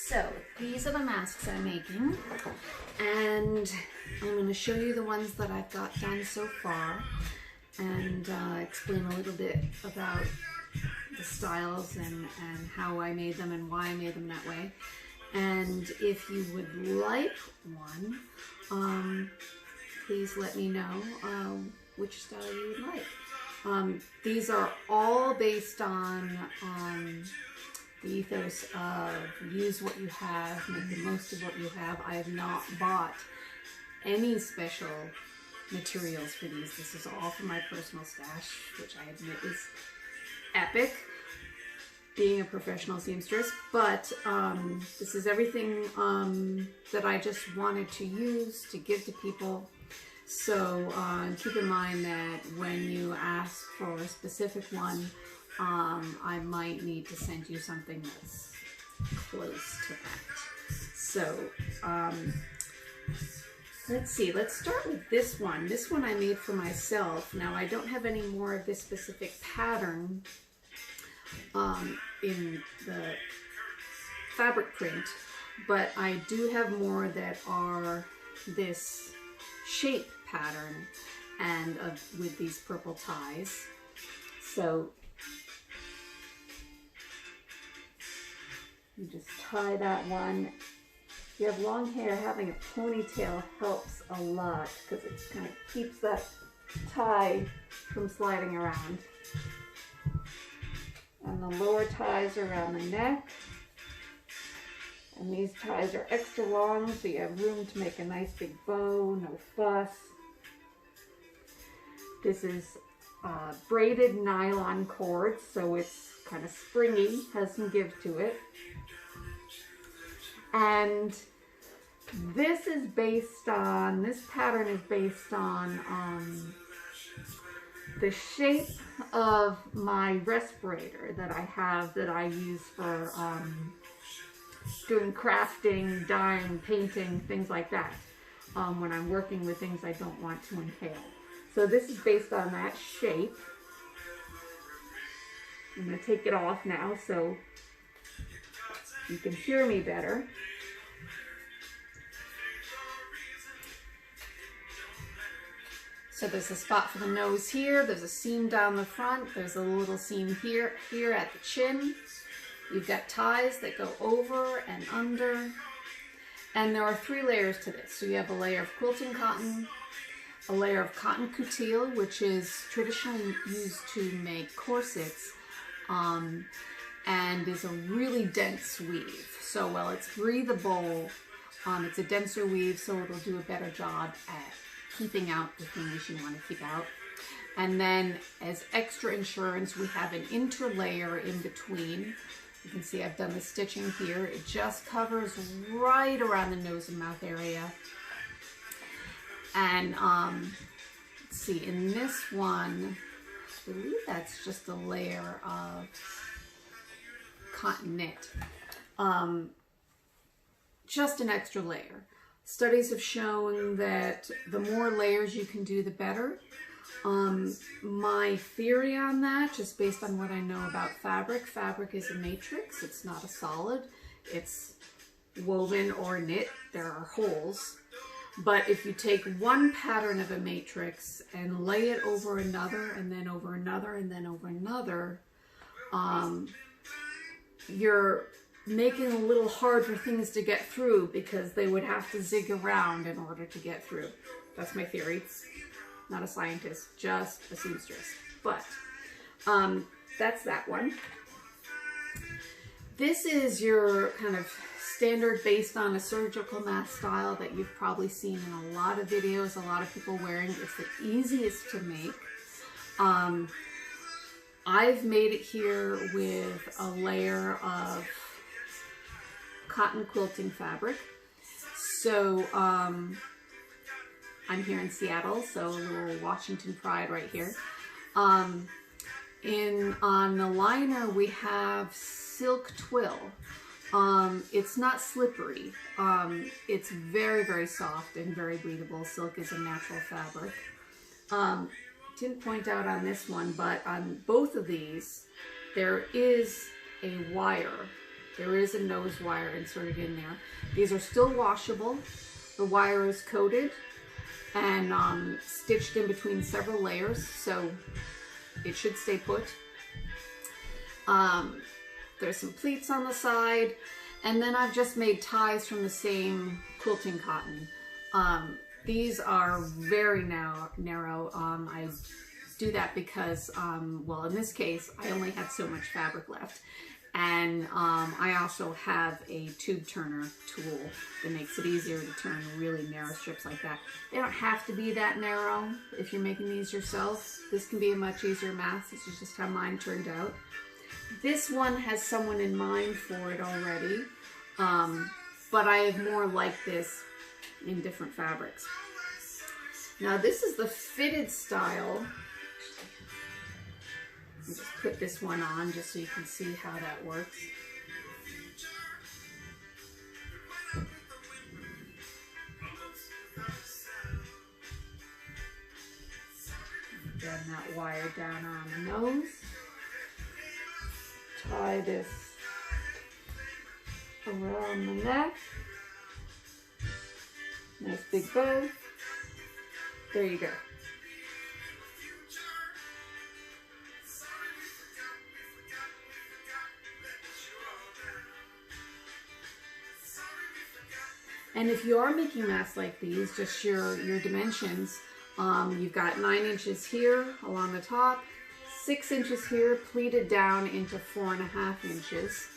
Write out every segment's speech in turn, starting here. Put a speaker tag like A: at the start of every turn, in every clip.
A: So these are the masks I'm making, and I'm going to show you the ones that I've got done so far, and explain a little bit about the styles and how I made them and why I made them that way. And if you would like one, please let me know which style you would like. These are all based on the ethos of use what you have, make the most of what you have. I have not bought any special materials for these. This is all from my personal stash, which I admit is epic, being a professional seamstress, but this is everything that I just wanted to use to give to people. So keep in mind that when you ask for a specific one, I might need to send you something that's close to that. So let's see, let's start with this one. This one I made for myself. Now I don't have any more of this specific pattern in the fabric print, but I do have more that are this shape pattern and with these purple ties. So you just tie that one. If you have long hair, having a ponytail helps a lot because it kind of keeps that tie from sliding around. And the lower ties are around the neck. And these ties are extra long, so you have room to make a nice big bow, no fuss. This is braided nylon cord, so it's kind of springy, has some give to it. And this is based on, this pattern is based on the shape of my respirator that I have, that I use for doing crafting, dyeing, painting, things like that, when I'm working with things I don't want to inhale. So this is based on that shape. I'm going to take it off now so you can hear me better. So there's a spot for the nose here, there's a seam down the front, there's a little seam here at the chin. You've got ties that go over and under. And there are 3 layers to this. So you have a layer of quilting cotton, a layer of cotton coutil, which is traditionally used to make corsets, and is a really dense weave. So while it's breathable, it's a denser weave, so it'll do a better job at keeping out the things you want to keep out. And then as extra insurance, we have an interlayer in between. You can see I've done the stitching here. It just covers right around the nose and mouth area. And let's see, in this one, I believe that's just a layer of cotton knit. Just an extra layer. Studies have shown that the more layers you can do, the better. My theory on that, just based on what I know about fabric is a matrix. It's not a solid. It's woven or knit. There are holes. But if you take one pattern of a matrix and lay it over another, and then over another, and then over another, you're making it a little hard for things to get through because they would have to zig around in order to get through. That's my theory. Not a scientist, just a seamstress. But that's that one. This is your kind of standard based on a surgical mask style that you've probably seen in a lot of videos, a lot of people wearing. It's the easiest to make. I've made it here with a layer of cotton quilting fabric. So I'm here in Seattle, so a little Washington pride right here. On the liner we have silk twill. It's not slippery. It's very, very soft and very breathable. Silk is a natural fabric. Didn't point out on this one, but on both of these, there is a wire there is a nose wire inserted in there. These are still washable. The wire is coated and stitched in between several layers, so it should stay put. There's some pleats on the side, and then I've just made ties from the same quilting cotton. These are very narrow. I do that because, well, in this case, I only had so much fabric left. And I also have a tube turner tool that makes it easier to turn really narrow strips like that. They don't have to be that narrow if you're making these yourself. This can be a much easier math. This is just how mine turned out. This one has someone in mind for it already, but I have more like this in different fabrics. Now this is the fitted style. I'll just put this one on just so you can see how that works. Run that wire down on the nose. Tie this around the neck. Nice big bow. There you go. And if you are making masks like these, just your dimensions, you've got 9 inches here along the top, 6 inches here, pleated down into 4.5 inches.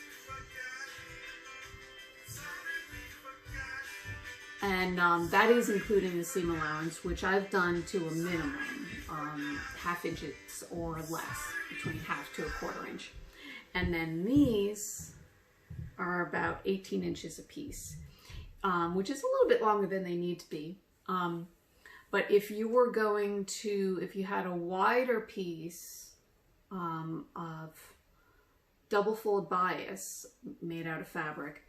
A: And that is including the seam allowance, which I've done to a minimum, 1/2 inches or less, between 1/2 to 1/4 inch. And then these are about 18 inches a piece, which is a little bit longer than they need to be. But if you were going to, if you had a wider piece of double fold bias made out of fabric,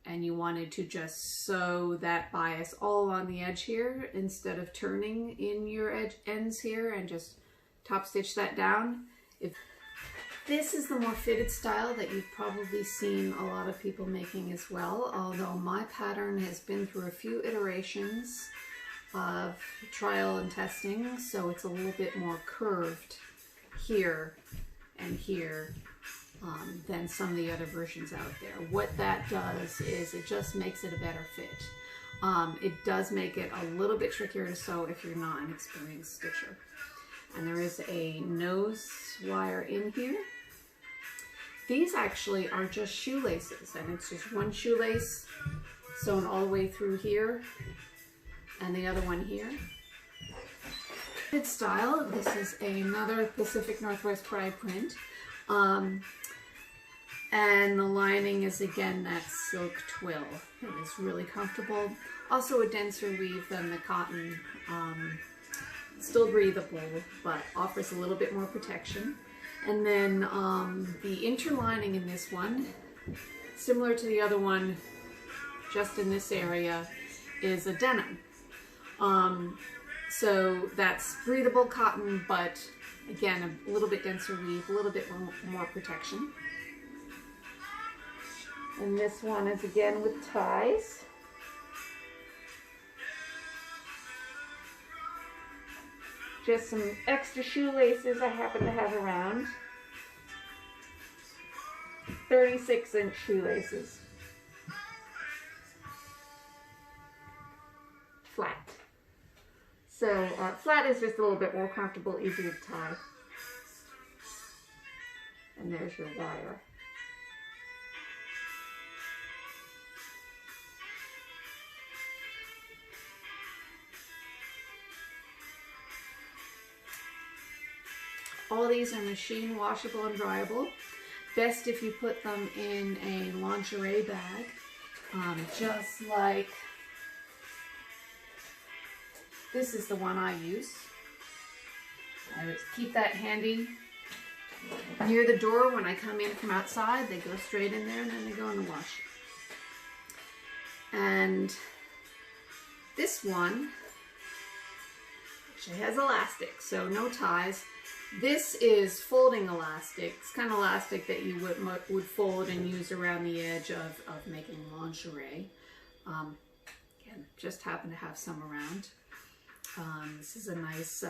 A: and you wanted to just sew that bias all along the edge here instead of turning in your ends here and just top stitch that down. This is the more fitted style that you've probably seen a lot of people making as well, although my pattern has been through a few iterations of trial and testing, so it's a little bit more curved here and here than some of the other versions out there. What that does is it just makes it a better fit. It does make it a little bit trickier to sew if you're not an experienced stitcher. And there is a nose wire in here. These actually are just shoelaces, and it's just one shoelace sewn all the way through here and the other one here. Fitted style, this is another Pacific Northwest Pride print. And the lining is again that silk twill. It is really comfortable. Also a denser weave than the cotton. Still breathable, but offers a little bit more protection. And then the interlining in this one, similar to the other one, just in this area, is a denim. So that's breathable cotton, but again, a little bit denser weave, a little bit more protection. And this one is again with ties. Just some extra shoelaces I happen to have around. 36-inch shoelaces. Flat. So flat is just a little bit more comfortable, easier to tie. And there's your wire. All these are machine washable and dryable. Best if you put them in a lingerie bag, just like this is the one I use. I would keep that handy near the door when I come in from outside. They go straight in there and then they go in the wash. And this one It has elastic, so no ties. This is folding elastic. It's kind of elastic that you would fold and use around the edge of making lingerie. Again, just happen to have some around. This is a nice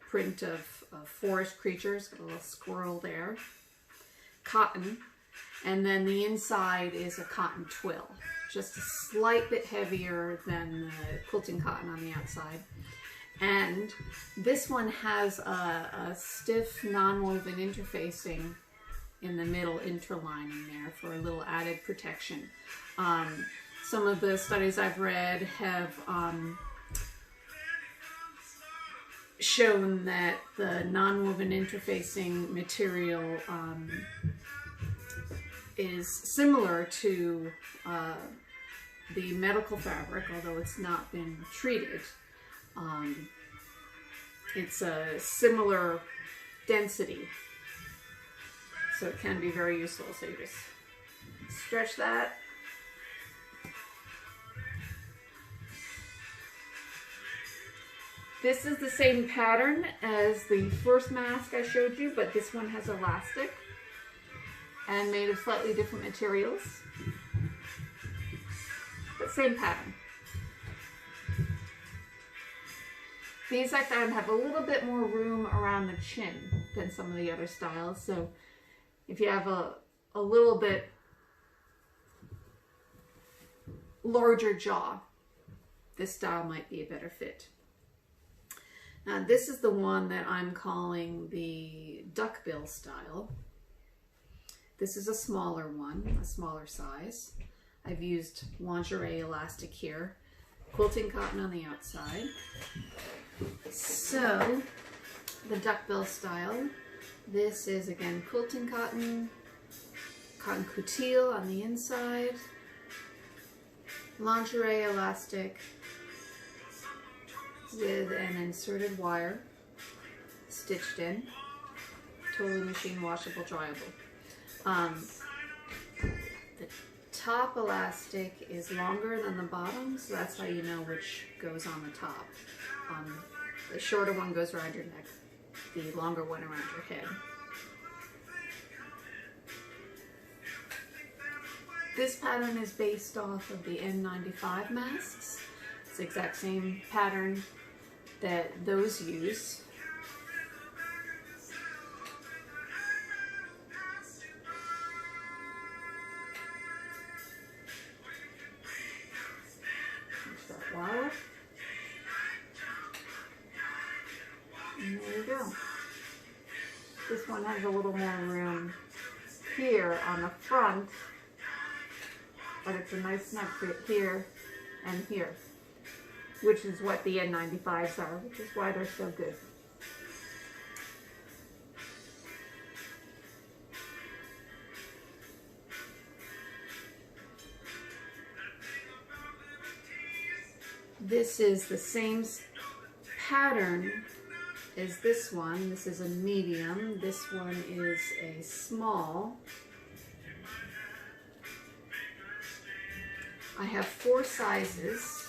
A: print of forest creatures. Got a little squirrel there. Cotton. And then the inside is a cotton twill. Just a slight bit heavier than the quilting cotton on the outside. And this one has a stiff non-woven interfacing in the middle interlining there for a little added protection. Some of the studies I've read have shown that the non-woven interfacing material is similar to the medical fabric, although it's not been treated. It's a similar density, so it can be very useful. So you just stretch that. This is the same pattern as the first mask I showed you, but this one has elastic and made of slightly different materials, but same pattern. These I found have a little bit more room around the chin than some of the other styles, so if you have a little bit larger jaw, this style might be a better fit. Now this is the one that I'm calling the duckbill style. This is a smaller one, a smaller size. I've used lingerie elastic here, quilting cotton on the outside. So the duckbill style, this is again quilting cotton, cotton coutil on the inside, lingerie elastic with an inserted wire stitched in, totally machine washable, dryable. The top elastic is longer than the bottom, so that's how you know which goes on the top. The shorter one goes around your neck, the longer one around your head. This pattern is based off of the N95 masks. It's the exact same pattern that those use. Wire. And there you go. This one has a little more room here on the front, but it's a nice snug fit here and here, which is what the N95s are, which is why they're so good. This is the same pattern as this one. This is a medium. This one is a small. I have 4 sizes.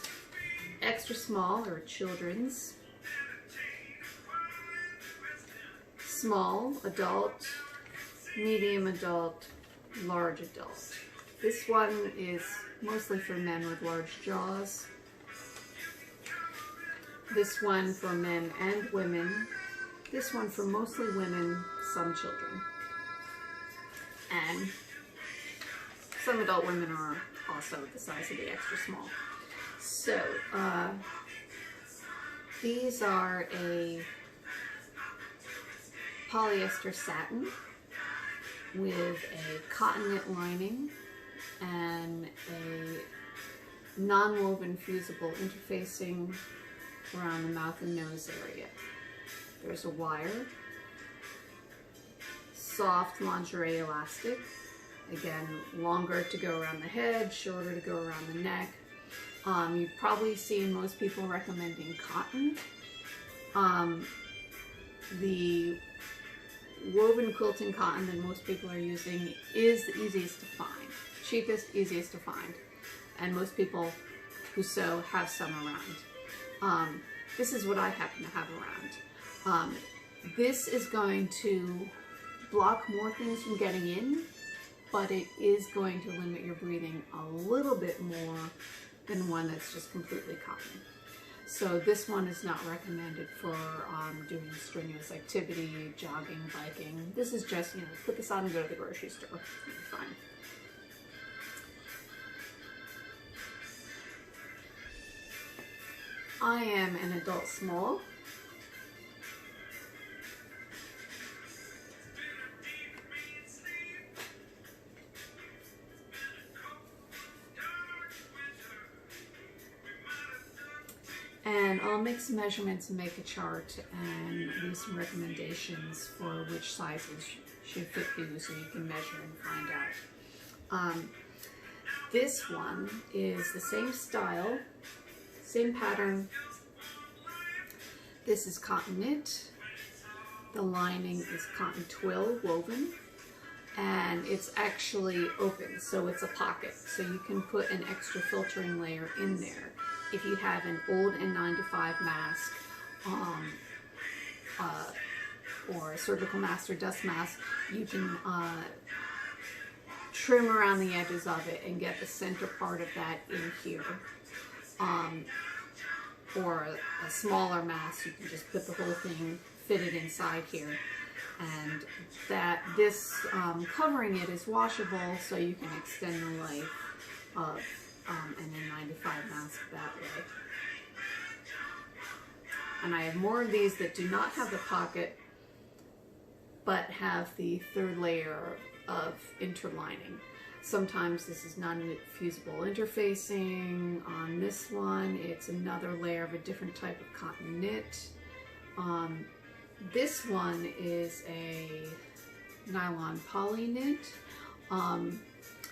A: Extra small, or children's. Small, adult, medium adult, large adult. This one is mostly for men with large jaws. This one for men and women. This one for mostly women, some children. And some adult women are also the size of the extra small. So, these are a polyester satin with a cotton knit lining and a non-woven fusible interfacing around the mouth and nose area. There's a wire, soft lingerie elastic, again longer to go around the head, shorter to go around the neck. You've probably seen most people recommending cotton. The woven quilting cotton that most people are using is the easiest to find, cheapest, easiest to find, and most people who sew have some around. this is what I happen to have around. This is going to block more things from getting in, but it is going to limit your breathing a little bit more than one that's just completely cotton. So this one is not recommended for doing strenuous activity, jogging, biking. This is just, you know, put this on and go to the grocery store. You'll be fine. I am an adult small. And I'll make some measurements and make a chart and leave some recommendations for which sizes should fit you so you can measure and find out. This one is the same style, same pattern. This is cotton knit. The lining is cotton twill woven, and it's actually open, so it's a pocket. So you can put an extra filtering layer in there. If you have an old N95 mask or a surgical mask or dust mask, you can trim around the edges of it and get the center part of that in here. Or a smaller mask, you can just put the whole thing, fit it inside here. And that this covering it is washable, so you can extend the life of an N95 mask that way. And I have more of these that do not have the pocket, but have the third layer of interlining. Sometimes this is non-fusible interfacing. On this one, it's another layer of a different type of cotton knit. This one is a nylon poly knit.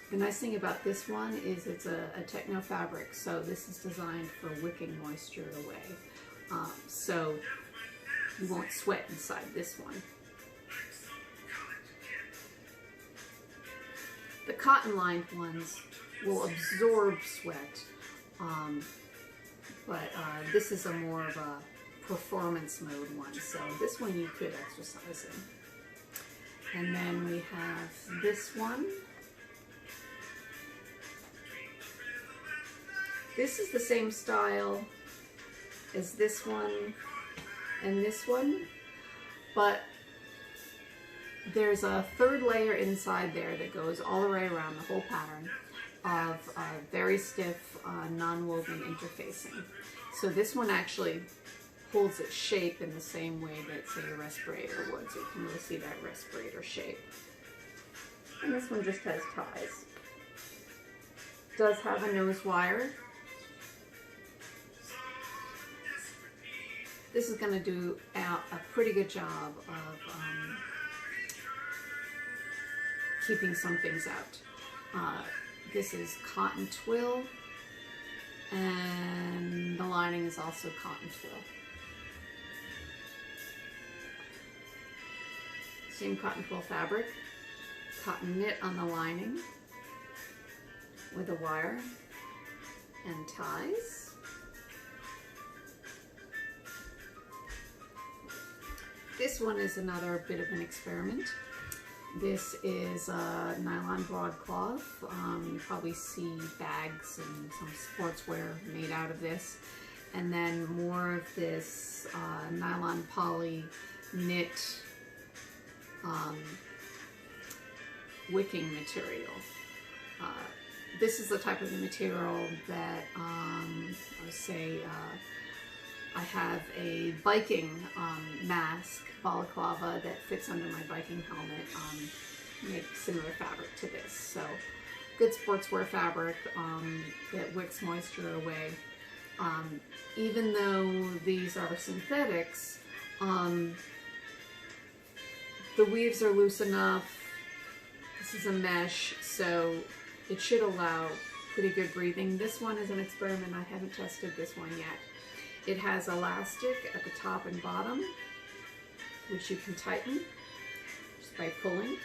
A: The nice thing about this one is it's a techno fabric, so this is designed for wicking moisture away. So you won't sweat inside this one. The cotton lined ones will absorb sweat, but this is a more of a performance mode one, so this one you could exercise in. And then we have this one. This is the same style as this one and this one, but there's a third layer inside there that goes all the way around the whole pattern of very stiff non-woven interfacing. So this one actually holds its shape in the same way that, say, a respirator would, so you can really see that respirator shape. And this one just has ties. Does have a nose wire. This is going to do a pretty good job of keeping some things out. This is cotton twill, and the lining is also cotton twill. Same cotton twill fabric, cotton knit on the lining with a wire and ties. This one is another bit of an experiment. This is a nylon broadcloth. You probably see bags and some sportswear made out of this. And then more of this nylon poly knit wicking material. This is the type of material that I would say I have a biking mask, balaclava, that fits under my biking helmet, made similar fabric to this. So good sportswear fabric that wicks moisture away. Even though these are synthetics, the weaves are loose enough. This is a mesh, so it should allow pretty good breathing. This one is an experiment. I haven't tested this one yet. It has elastic at the top and bottom, which you can tighten just by pulling.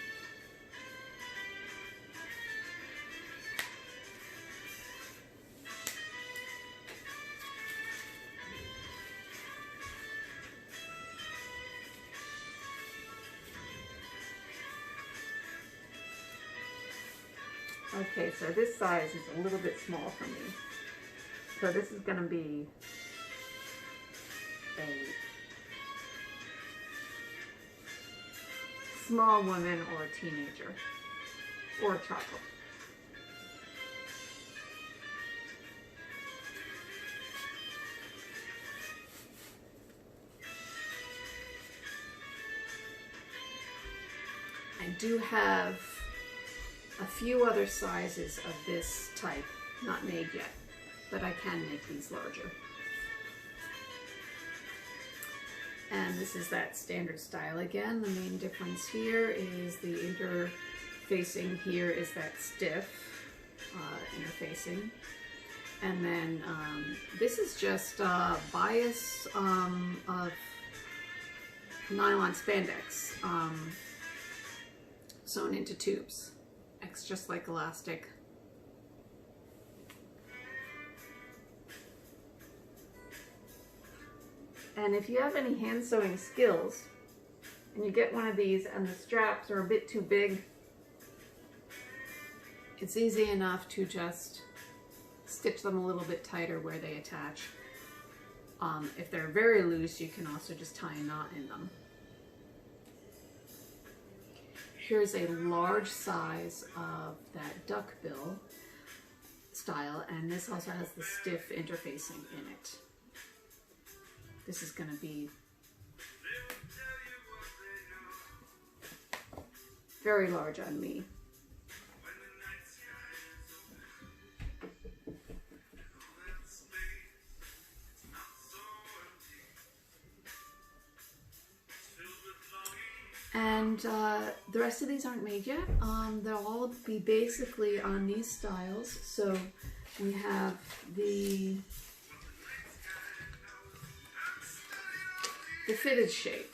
A: Okay, so this size is a little bit small for me. So this is going to be a small woman or a teenager or a child. I do have a few other sizes of this type, not made yet, but I can make these larger. And this is that standard style again. The main difference here is the interfacing here is that stiff interfacing. And then this is just bias of nylon spandex sewn into tubes. It's just like elastic. And if you have any hand sewing skills and you get one of these and the straps are a bit too big, it's easy enough to just stitch them a little bit tighter where they attach. If they're very loose, you can also just tie a knot in them. Here's a large size of that duckbill style, and this also has the stiff interfacing in it. This is going to be very large on me. And the rest of these aren't made yet. They'll all be basically on these styles. So we have the fitted shape.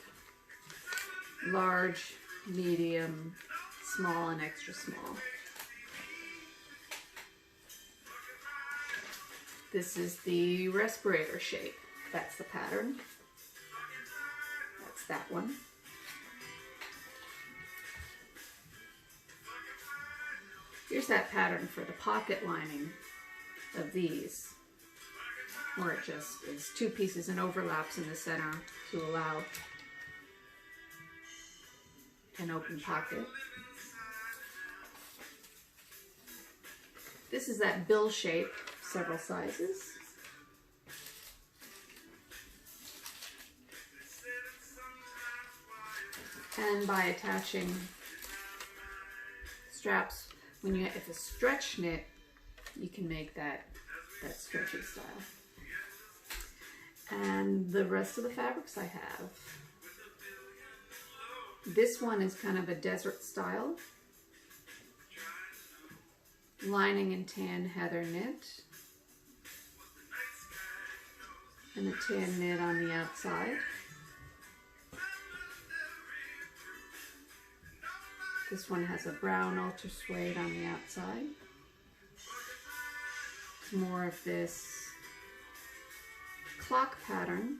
A: Large, medium, small, and extra small. This is the respirator shape. That's the pattern. That's that one. Here's that pattern for the pocket lining of these, where it just is two pieces and overlaps in the center to allow an open pocket. This is that bill shape, several sizes. And by attaching straps, when you if a stretch knit, you can make that stretchy style. And the rest of the fabrics I have. This one is kind of a desert style. Lining in tan heather knit. And a tan knit on the outside. This one has a brown ultra suede on the outside. More of this clock pattern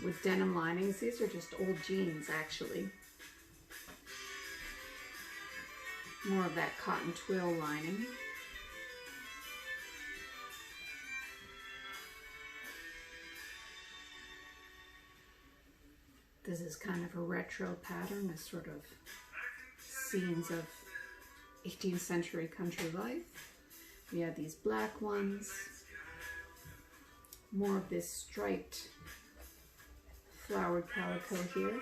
A: with denim linings. These are just old jeans, actually. More of that cotton twill lining. This is kind of a retro pattern, a sort of scenes of 18th century country life. We have these black ones. More of this striped flowered calico here.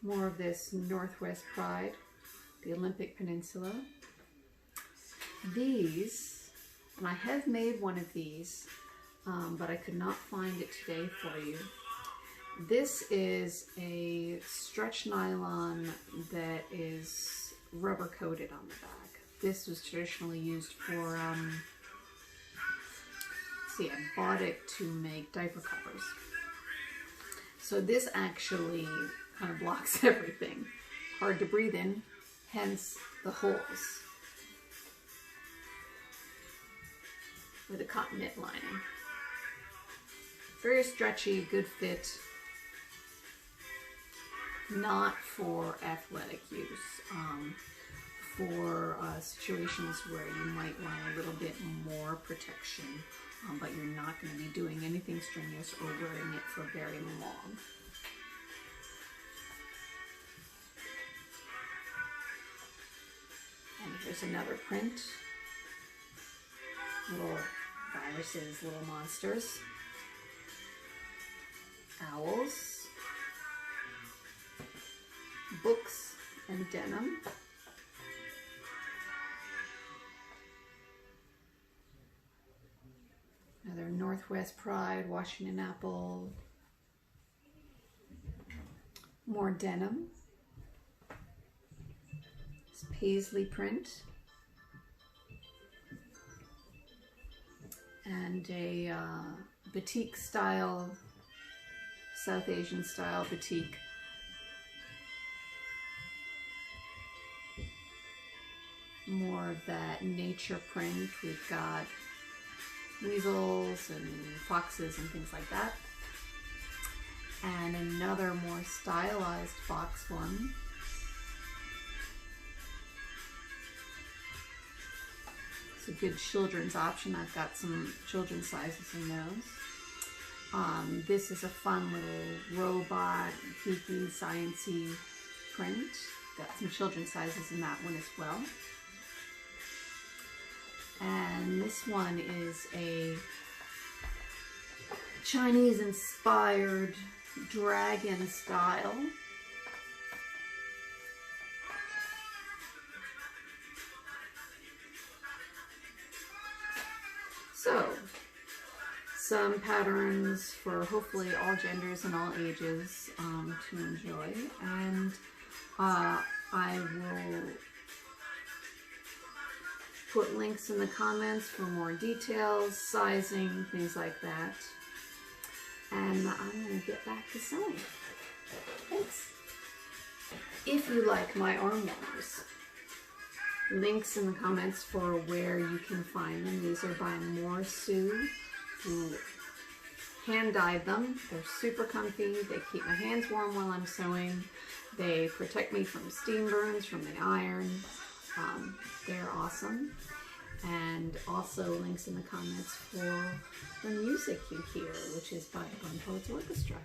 A: More of this Northwest Pride, the Olympic Peninsula. These, and I have made one of these, but I could not find it today for you. This is a stretch nylon that is rubber coated on the back. This was traditionally used for, see, I bought it to make diaper covers. So this actually kind of blocks everything. Hard to breathe in, hence the holes with a cotton knit lining. Very stretchy, good fit. not for athletic use, for situations where you might want a little bit more protection, but you're not going to be doing anything strenuous or wearing it for very long. And here's another print. Little viruses, little monsters. Owls. Books and denim. Another Northwest Pride, Washington Apple. More denim. It's paisley print. And a batik style, South Asian style batik. More of that nature print. We've got weasels and foxes and things like that. And another more stylized fox one. It's a good children's option. I've got some children's sizes in those. This is a fun little robot, geeky, sciencey print. Got some children's sizes in that one as well. And this one is a Chinese-inspired dragon style. So, some patterns for hopefully all genders and all ages to enjoy. And I will put links in the comments for more details, sizing, things like that. And I'm going to get back to sewing. Thanks. If you like my arm warmers, links in the comments for where you can find them. These are by More Sue, who hand dyed them. They're super comfy. They keep my hands warm while I'm sewing. They protect me from steam burns from the iron. They're awesome. And also links in the comments for the music you hear, which is by Bone Poets Orchestra.